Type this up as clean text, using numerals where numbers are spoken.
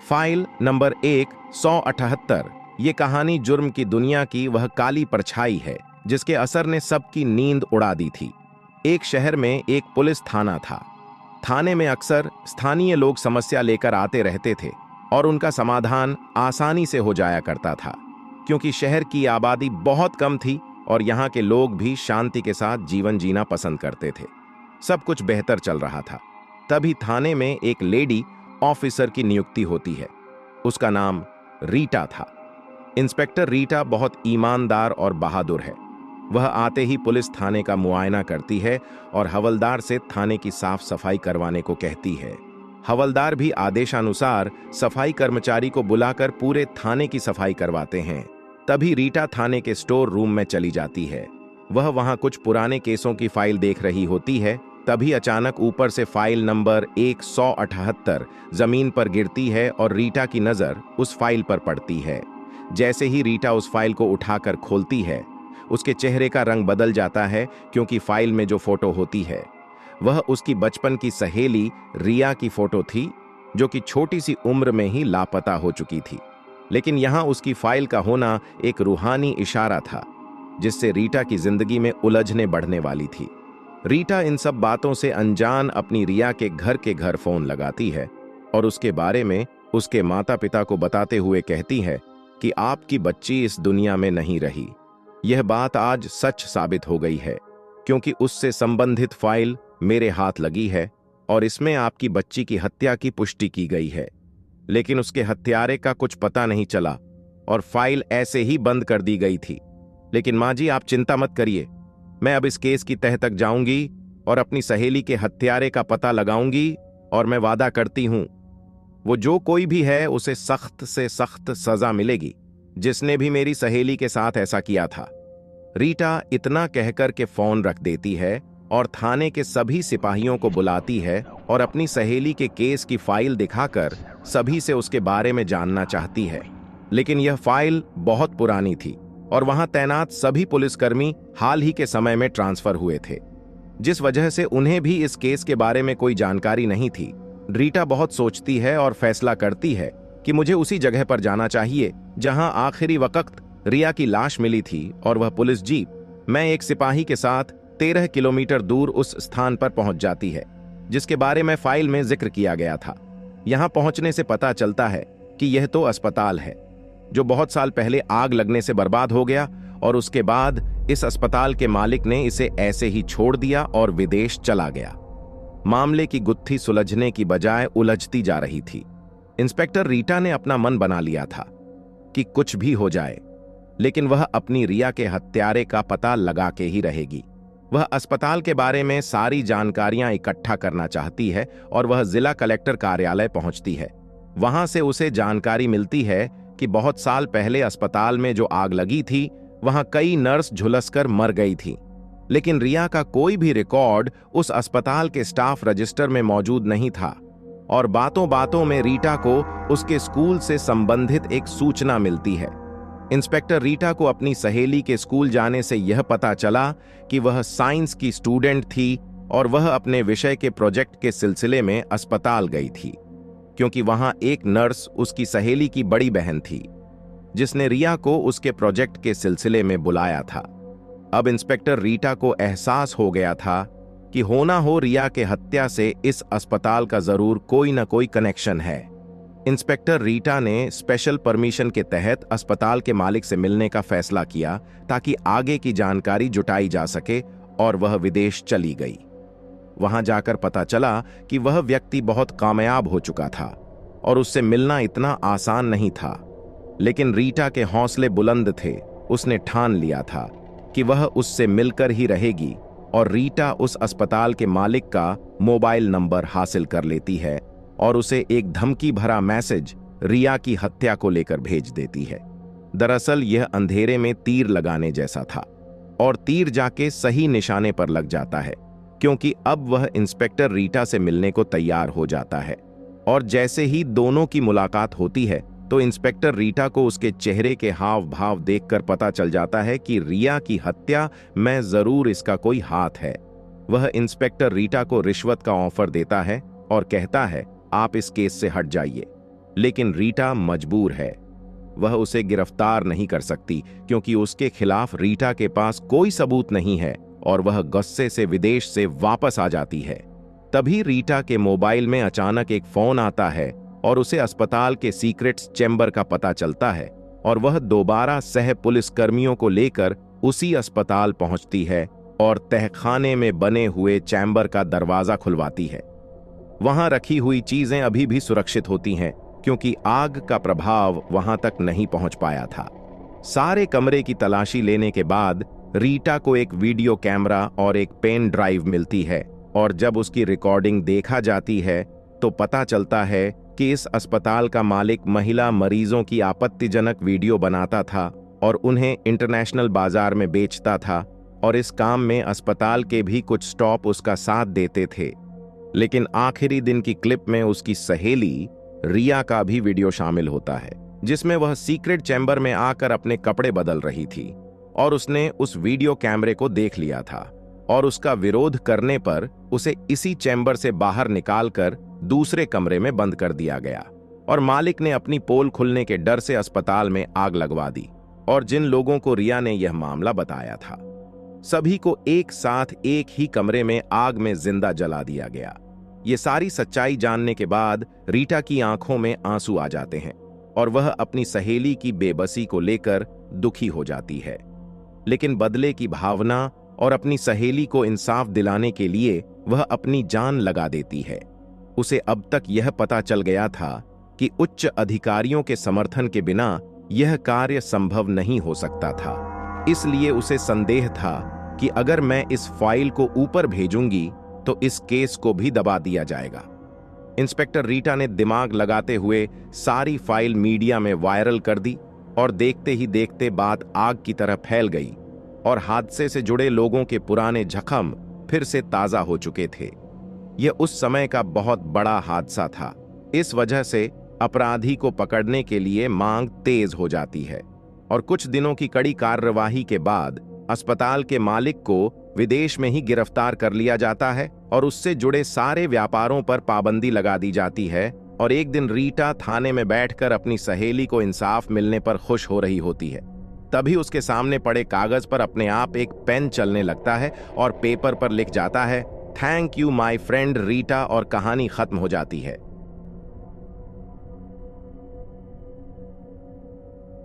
File number 178। ये कहानी जुर्म की दुनिया की वह काली परछाई है जिसके असर ने सबकी नींद उड़ा दी थी। एक शहर में एक पुलिस थाना था। थाने में अक्सर स्थानीय लोग समस्या लेकर आते रहते थे और उनका समाधान आसानी से हो जाया करता था, क्योंकि शहर की आबादी बहुत कम थी और यहाँ के लोग भी शांति के साथ जीवन जीना पसंद करते थे। सब कुछ बेहतर चल रहा था। तभी थाने में एक लेडी ऑफिसर की नियुक्ति होती है। उसका नाम रीटा था। इंस्पेक्टर रीटा बहुत ईमानदार और बहादुर है। वह आते ही पुलिस थाने का मुआयना करती है और हवलदार से थाने की साफ सफाई करवाने को कहती है। हवलदार भी आदेशानुसार सफाई कर्मचारी को बुलाकर पूरे थाने की सफाई करवाते हैं। तभी रीटा थाने के स्टोर रूम में चली जाती है। वह वहां कुछ पुराने केसों की फाइल देख रही होती है। तभी अचानक ऊपर से फाइल नंबर 178 जमीन पर गिरती है और रीटा की नजर उस फाइल पर पड़ती है। जैसे ही रीटा उस फाइल को उठाकर खोलती है, उसके चेहरे का रंग बदल जाता है, क्योंकि फाइल में जो फोटो होती है वह उसकी बचपन की सहेली रिया की फोटो थी, जो कि छोटी सी उम्र में ही लापता हो चुकी थी। लेकिन यहाँ उसकी फाइल का होना एक रूहानी इशारा था, जिससे रीटा की जिंदगी में उलझने बढ़ने वाली थी। रीटा इन सब बातों से अनजान अपनी रिया के घर फोन लगाती है और उसके बारे में उसके माता पिता को बताते हुए कहती है कि आपकी बच्ची इस दुनिया में नहीं रही। यह बात आज सच साबित हो गई है, क्योंकि उससे संबंधित फाइल मेरे हाथ लगी है और इसमें आपकी बच्ची की हत्या की पुष्टि की गई है। लेकिन उसके हत्यारे का कुछ पता नहीं चला और फाइल ऐसे ही बंद कर दी गई थी। लेकिन माँ जी, आप चिंता मत करिए, मैं अब इस केस की तह तक जाऊंगी और अपनी सहेली के हत्यारे का पता लगाऊंगी, और मैं वादा करती हूं वो जो कोई भी है उसे सख्त से सख्त सजा मिलेगी, जिसने भी मेरी सहेली के साथ ऐसा किया था। रीटा इतना कहकर के फोन रख देती है और थाने के सभी सिपाहियों को बुलाती है और अपनी सहेली के केस की फाइल दिखाकर सभी से उसके बारे में जानना चाहती है। लेकिन यह फाइल बहुत पुरानी थी और वहां तैनात सभी पुलिसकर्मी हाल ही के समय में ट्रांसफर हुए थे, जिस वजह से उन्हें भी इस केस के बारे में कोई जानकारी नहीं थी। रीटा बहुत सोचती है और फैसला करती है कि मुझे उसी जगह पर जाना चाहिए जहां आखिरी वक्त रिया की लाश मिली थी, और वह पुलिस जीप मैं एक सिपाही के साथ 13 किलोमीटर दूर उस स्थान पर पहुंच जाती है जिसके बारे में फाइल में जिक्र किया गया था। यहां पहुंचने से पता चलता है कि यह तो अस्पताल है जो बहुत साल पहले आग लगने से बर्बाद हो गया, और उसके बाद इस अस्पताल के मालिक ने इसे ऐसे ही छोड़ दिया और विदेश चला गया। मामले की गुत्थी सुलझने की बजाय उलझती जा रही थी। इंस्पेक्टर रीटा ने अपना मन बना लिया था कि कुछ भी हो जाए, लेकिन वह अपनी रिया के हत्यारे का पता लगा के ही रहेगी। वह अस्पताल के बारे में सारी जानकारियां इकट्ठा करना चाहती है और वह जिला कलेक्टर कार्यालय पहुंचती है। वहां से उसे जानकारी मिलती है कि बहुत साल पहले अस्पताल में जो आग लगी थी, वहां कई नर्स झुलसकर मर गई थी, लेकिन रिया का कोई भी रिकॉर्ड उस अस्पताल के स्टाफ रजिस्टर में मौजूद नहीं था। और बातों बातों में रीटा को उसके स्कूल से संबंधित एक सूचना मिलती है। इंस्पेक्टर रीटा को अपनी सहेली के स्कूल जाने से यह पता चला कि वह साइंस की स्टूडेंट थी और वह अपने विषय के प्रोजेक्ट के सिलसिले में अस्पताल गई थी, क्योंकि वहां एक नर्स उसकी सहेली की बड़ी बहन थी जिसने रिया को उसके प्रोजेक्ट के सिलसिले में बुलाया था। अब इंस्पेक्टर रीटा को एहसास हो गया था कि होना हो रिया के हत्या से इस अस्पताल का जरूर कोई न कोई कनेक्शन है। इंस्पेक्टर रीटा ने स्पेशल परमिशन के तहत अस्पताल के मालिक से मिलने का फैसला किया ताकि आगे की जानकारी जुटाई जा सके, और वह विदेश चली गई। वहां जाकर पता चला कि वह व्यक्ति बहुत कामयाब हो चुका था और उससे मिलना इतना आसान नहीं था। लेकिन रीटा के हौसले बुलंद थे। उसने ठान लिया था कि वह उससे मिलकर ही रहेगी, और रीटा उस अस्पताल के मालिक का मोबाइल नंबर हासिल कर लेती है और उसे एक धमकी भरा मैसेज रिया की हत्या को लेकर भेज देती है। दरअसल यह अंधेरे में तीर लगाने जैसा था, और तीर जाके सही निशाने पर लग जाता है, क्योंकि अब वह इंस्पेक्टर रीटा से मिलने को तैयार हो जाता है। और जैसे ही दोनों की मुलाकात होती है तो इंस्पेक्टर रीटा को उसके चेहरे के हाव भाव देखकर पता चल जाता है कि रिया की हत्या में जरूर इसका कोई हाथ है। वह इंस्पेक्टर रीटा को रिश्वत का ऑफर देता है और कहता है, आप इस केस से हट जाइए। लेकिन रीटा मजबूर है। वह उसे गिरफ्तार नहीं कर सकती क्योंकि उसके खिलाफ रीटा के पास कोई सबूत नहीं है और वह गुस्से से विदेश से वापस आ जाती है। तभी रीटा के मोबाइल में अचानक एक फोन आता है और उसे अस्पताल के सीक्रेट्स चैम्बर का पता चलता है और वह दोबारा सह पुलिसकर्मियों को लेकर उसी अस्पताल पहुंचती है और तहखाने में बने हुए चैम्बर का दरवाजा खुलवाती है। वहां रखी हुई चीजें अभी भी सुरक्षित होती हैं क्योंकि आग का प्रभाव वहां तक नहीं पहुंच पाया था। सारे कमरे की तलाशी लेने के बाद रीटा को एक वीडियो कैमरा और एक पेन ड्राइव मिलती है और जब उसकी रिकॉर्डिंग देखा जाती है तो पता चलता है कि इस अस्पताल का मालिक महिला मरीजों की आपत्तिजनक वीडियो बनाता था और उन्हें इंटरनेशनल बाजार में बेचता था और इस काम में अस्पताल के भी कुछ स्टॉप उसका साथ देते थे। लेकिन आखिरी दिन की क्लिप में उसकी सहेली रिया का भी वीडियो शामिल होता है जिसमें वह सीक्रेट चैम्बर में आकर अपने कपड़े बदल रही थी और उसने उस वीडियो कैमरे को देख लिया था और उसका विरोध करने पर उसे इसी चैम्बर से बाहर निकालकर दूसरे कमरे में बंद कर दिया गया और मालिक ने अपनी पोल खुलने के डर से अस्पताल में आग लगवा दी और जिन लोगों को रिया ने यह मामला बताया था सभी को एक साथ एक ही कमरे में आग में जिंदा जला दिया गया। ये सारी सच्चाई जानने के बाद रीटा की आंखों में आंसू आ जाते हैं और वह अपनी सहेली की बेबसी को लेकर दुखी हो जाती है। लेकिन बदले की भावना और अपनी सहेली को इंसाफ दिलाने के लिए वह अपनी जान लगा देती है। उसे अब तक यह पता चल गया था कि उच्च अधिकारियों के समर्थन के बिना यह कार्य संभव नहीं हो सकता था। इसलिए उसे संदेह था कि अगर मैं इस फाइल को ऊपर भेजूंगी तो इस केस को भी दबा दिया जाएगा। इंस्पेक्टर रीटा ने दिमाग लगाते हुए सारी फाइल मीडिया में वायरल कर दी और देखते ही देखते बात आग की तरह फैल गई और हादसे से जुड़े लोगों के पुराने जख्म फिर से ताजा हो चुके थे। यह उस समय का बहुत बड़ा हादसा था। इस वजह से अपराधी को पकड़ने के लिए मांग तेज हो जाती है और कुछ दिनों की कड़ी कार्यवाही के बाद अस्पताल के मालिक को विदेश में ही गिरफ्तार कर लिया जाता है और उससे जुड़े सारे व्यापारों पर पाबंदी लगा दी जाती है। और एक दिन रीटा थाने में बैठकर अपनी सहेली को इंसाफ मिलने पर खुश हो रही होती है। तभी उसके सामने पड़े कागज पर अपने आप एक पेन चलने लगता है और पेपर पर लिख जाता है, thank you my friend Rita, और कहानी खत्म हो जाती है।